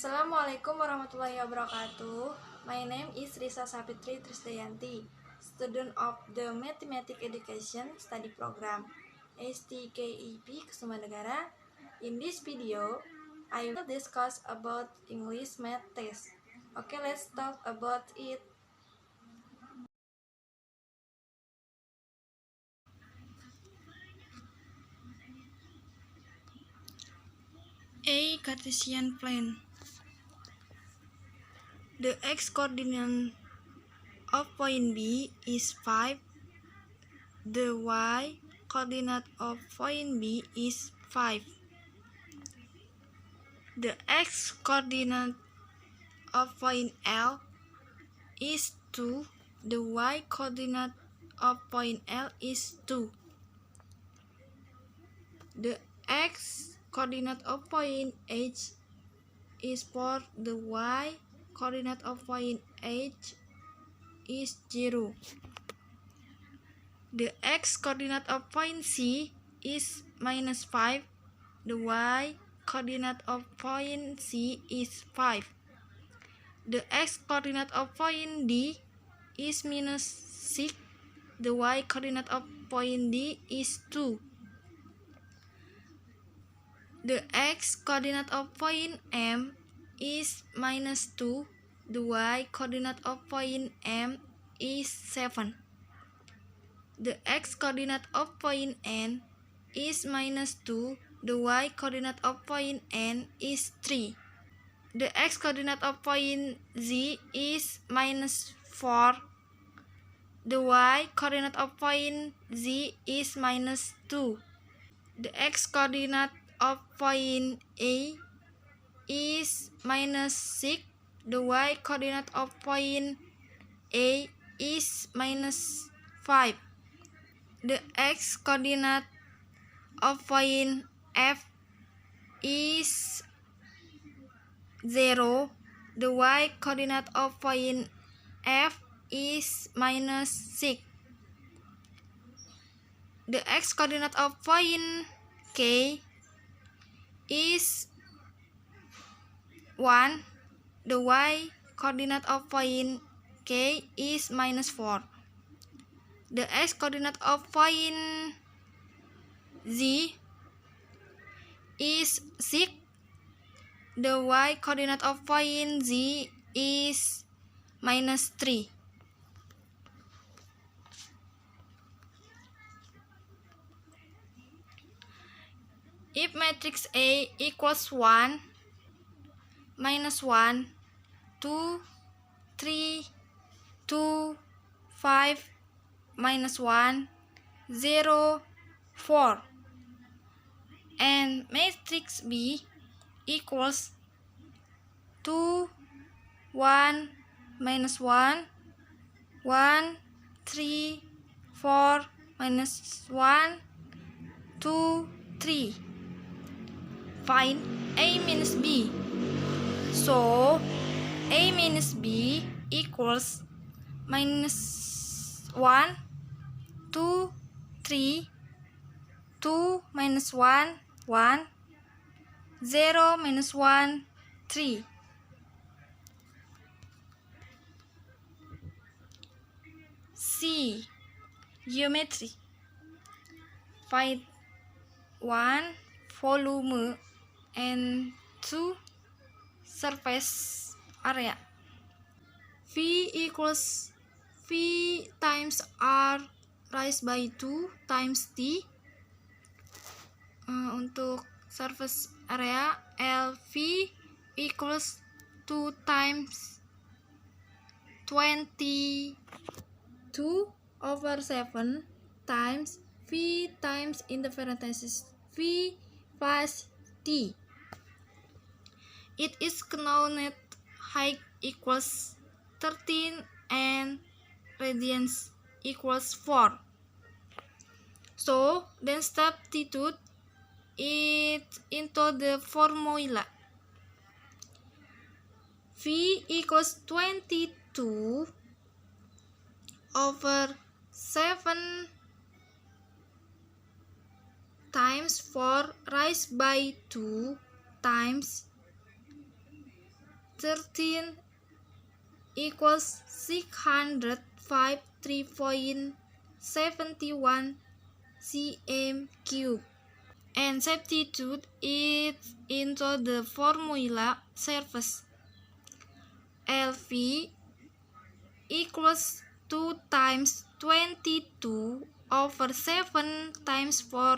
Assalamualaikum warahmatullahi wabarakatuh. My name is Risa Sapitri Trisdayanti, student of the Mathematics Education Study Program STKIP Kusumanegara. In this video, I will discuss about English Math Test. Okay, let's talk about it. A Cartesian plane. The x-coordinate of point B is 5. The y-coordinate of point B is 5. The x-coordinate of point L is 2. The y-coordinate of point L is 2. The x-coordinate of point H is 4. The y-coordinate of point H is 0. The x-coordinate of point C is -5. The y-coordinate of point C is 5. The x-coordinate of point D is -6. The y-coordinate of point D is 2. The x-coordinate of point M is -2. The y-coordinate of point M is 7. The x-coordinate of point N is -2. The y-coordinate of point N is 3. The x-coordinate of point Z is -4. The y-coordinate of point Z is -2. The x-coordinate of point A is -6. The y-coordinate of point A is -5. The x-coordinate of point F is 0. The y-coordinate of point F is -6. The x-coordinate of point K is 1. The y-coordinate of point K is -4. The x-coordinate of point Z is 6. The y-coordinate of point Z is -3. If matrix A equals 1, -1, 2, 3, 2, 5, -1, 0, 4, and matrix B equals 2, 1, -1, 1, 3, 4, -1, 2, 3. Find A minus B. So A minus B equals -1, 2, 3, 2 -1, 1, 0 -1, 3. C. Geometry. Find 1. Volume and 2. Surface area. V equals V times R raised by 2 times T. Untuk surface area, LV equals 2 times 22/7 times V times in the parentheses V plus T. It is known that height equals 13 and radians equals 4. So then substitute it into the formula. V equals 22/7 times 4 raised by 2 times 13 equals 605.3.71 cm cubed, and substitute it into the formula. Surface LV equals 2 times 22 over 7 times 4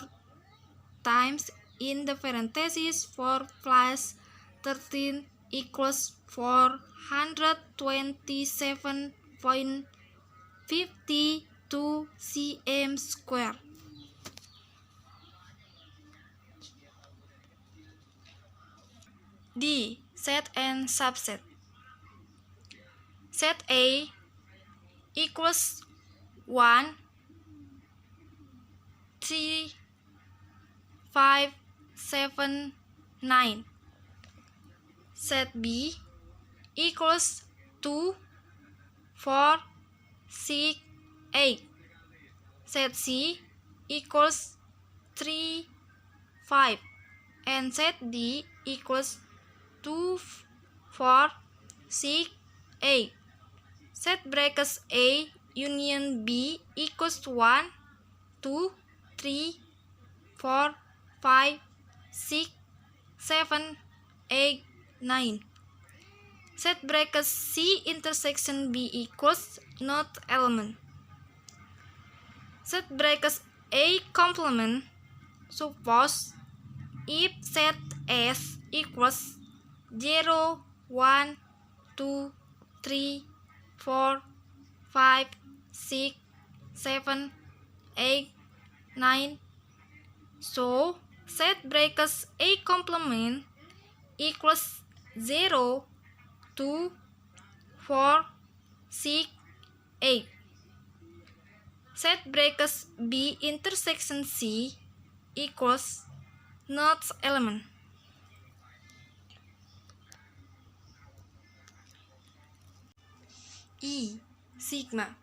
times in the parentheses 4 plus 13 equals 427.52 cm square. D. Set and subset. Set A equals 1, 3, 5, 7, 9. Set B equals 2, 4, 6, 8. Set C equals 3, 5. And set D equals 2, 4, 6, 8. Set brackets A union B equals 1, 2, 3, 4, 5, 6, 7, 8, 9. Set brackets C intersection B equals not element. Set brackets A complement. Suppose if set S equals 0, 1, 2, 3, 4, 5, 6, 7, 8, 9. So set brackets A complement equals 0, 2, 4, 6, 8. Set brackets B intersection C equals not element. E. Sigma.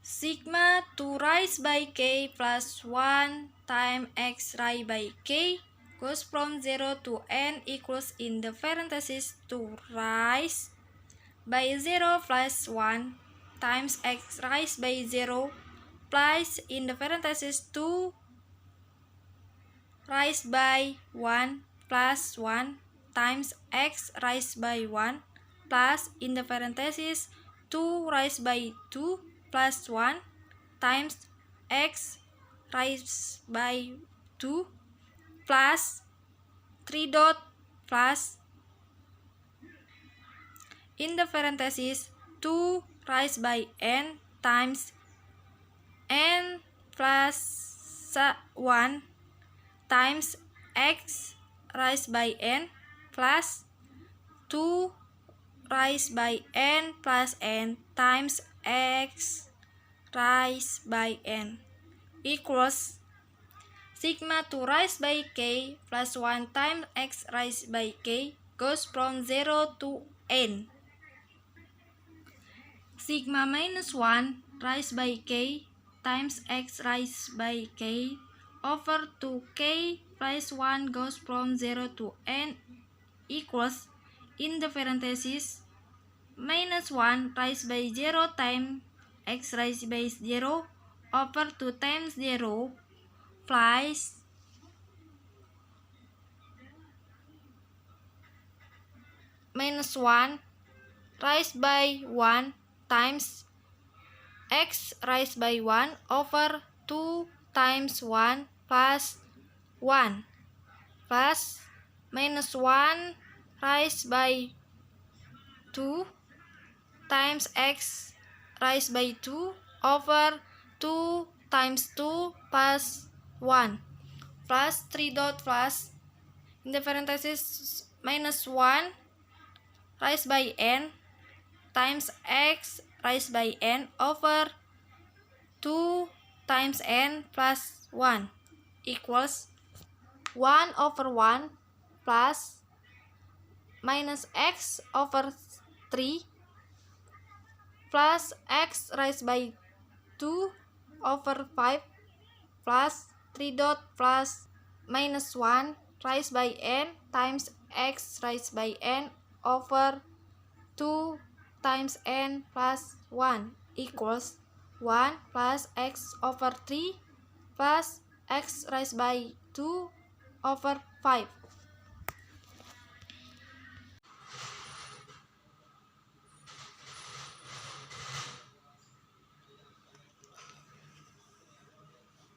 Sigma 2 raised by k plus 1 times x raised by k goes from 0 to n equals in the parentheses 2 raised by 0 plus 1 times x raised by 0 plus in the parentheses 2 raised by 1 plus 1 times x raised by 1 plus in the parentheses 2 raised by 2 plus 1 times x raised by 2 plus 3 dot plus in the parentheses 2 raised by n times n plus 1 times x raised by n plus 2 raised by n plus n times x raised by n equals sigma 2 raised by k plus 1 times x raised by k goes from 0 to n. Sigma minus 1 raised by k times x raised by k over 2k plus 1 goes from 0 to n equals in the parentheses minus 1 raised by 0 times x raised by 0 over 2 times 0 plus minus 1 raised by 1 times x raised by 1 over 2 times 1 plus 1 plus minus 1 raised by 2 times x raised by 2 over 2 times 2 plus 1 plus 3 dot plus in the parentheses minus 1 raised by n times x raised by n over 2 times n plus 1 equals 1 over 1 plus minus x over 3 plus x raised by 2 over 5 plus 3 dot plus minus 1 raised by n times x raised by n over 2 times n plus 1 equals 1 plus x over 3 plus x raised by 2 over 5.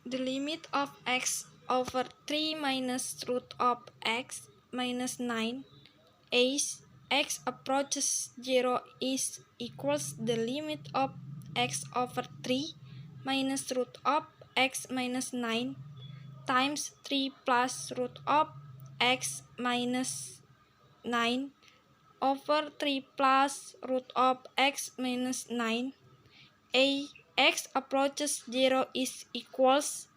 The limit of x over 3 minus root of x minus 9 as x approaches 0 is equals the limit of x over 3 minus root of x minus 9 times 3 plus root of x minus 9 over 3 plus root of x minus 9. X approaches 0 is equals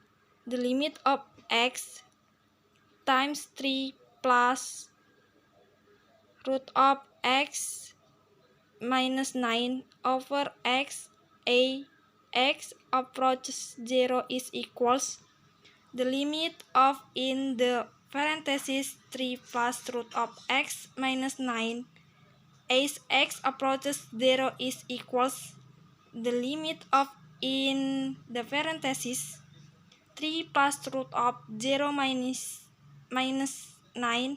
the limit of x times 3 plus root of x minus 9 over x. X approaches 0 is equals the limit of in the parentheses 3 plus root of x minus 9 as x approaches 0 is equals the limit of in the parentheses 3 plus root of 0 minus 9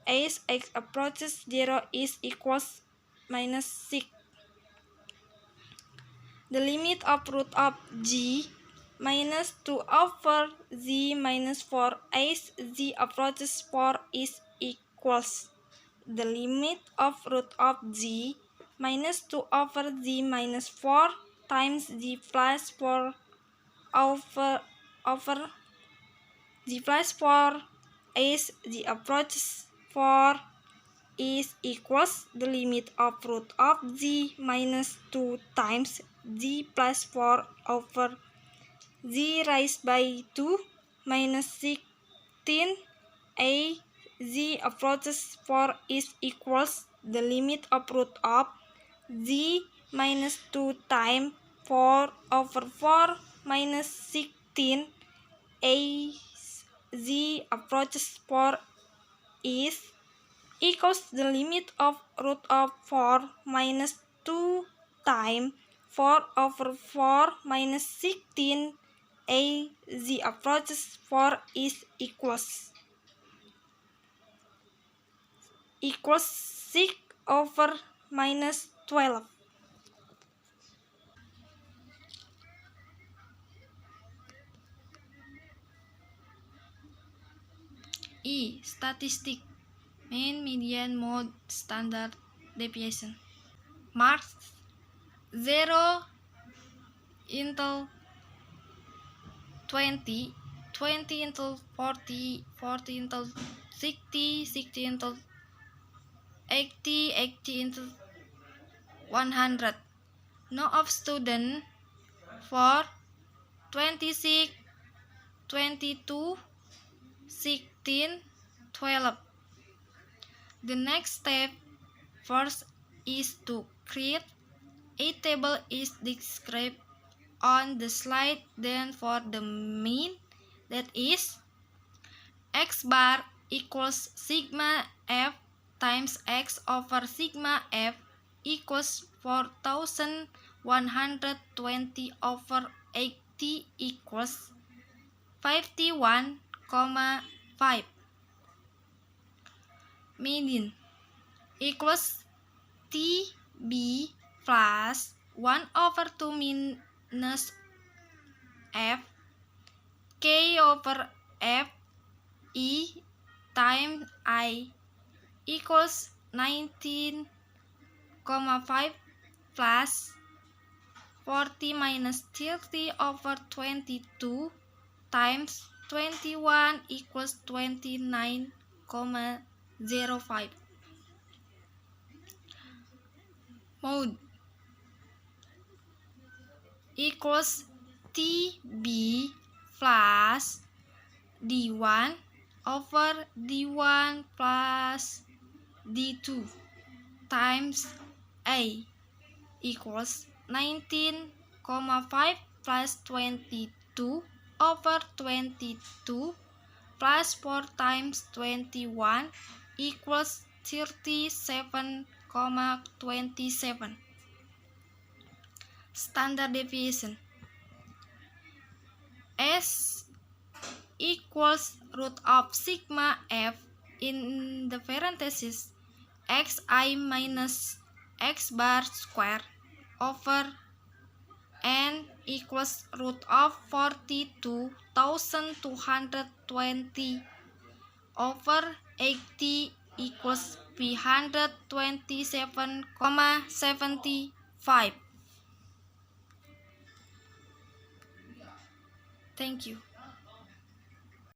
as x approaches 0 is equals minus 6. The limit of root of g minus 2 over z minus 4 as z approaches 4 is equals the limit of root of z minus 2 over z minus 4 times z plus 4 over z plus 4 as z approaches 4 is equals the limit of root of z minus 2 times z plus 4 over z raised by 2 minus 16 a z approaches 4 is equals the limit of root of z minus 2 times 4 over 4 minus 16 a z approaches 4 is equals the limit of root of 4 minus 2 times 4 over 4 minus 16 a z approaches 4 is equals 6 over minus 12. Statistic mean, median, mode, standard deviation. Marks 0 until 20, 20 until 40, 40 until 60, 60 until 80, 80 until 100. No of student for 26, 22, 16, 12. The next step first is to create a table is described on the slide. Then for the mean, that is x bar equals sigma f times x over sigma f equals 4120 over 80 equals 51,5. Median equals TB plus 1 over 2 minus F K over F E times I equals 19,5 plus 40 minus 30 over 22 times 21 equals 29,05. Mode equals TB plus D1 over D1 plus D2 times A equals 19,5 plus 22 over 22 plus 4 times 21 equals 37,27. Standard deviation S equals root of sigma f in the parenthesis xi minus x bar square over n equals root of 42,220 over 80 equals 327,75. Thank you.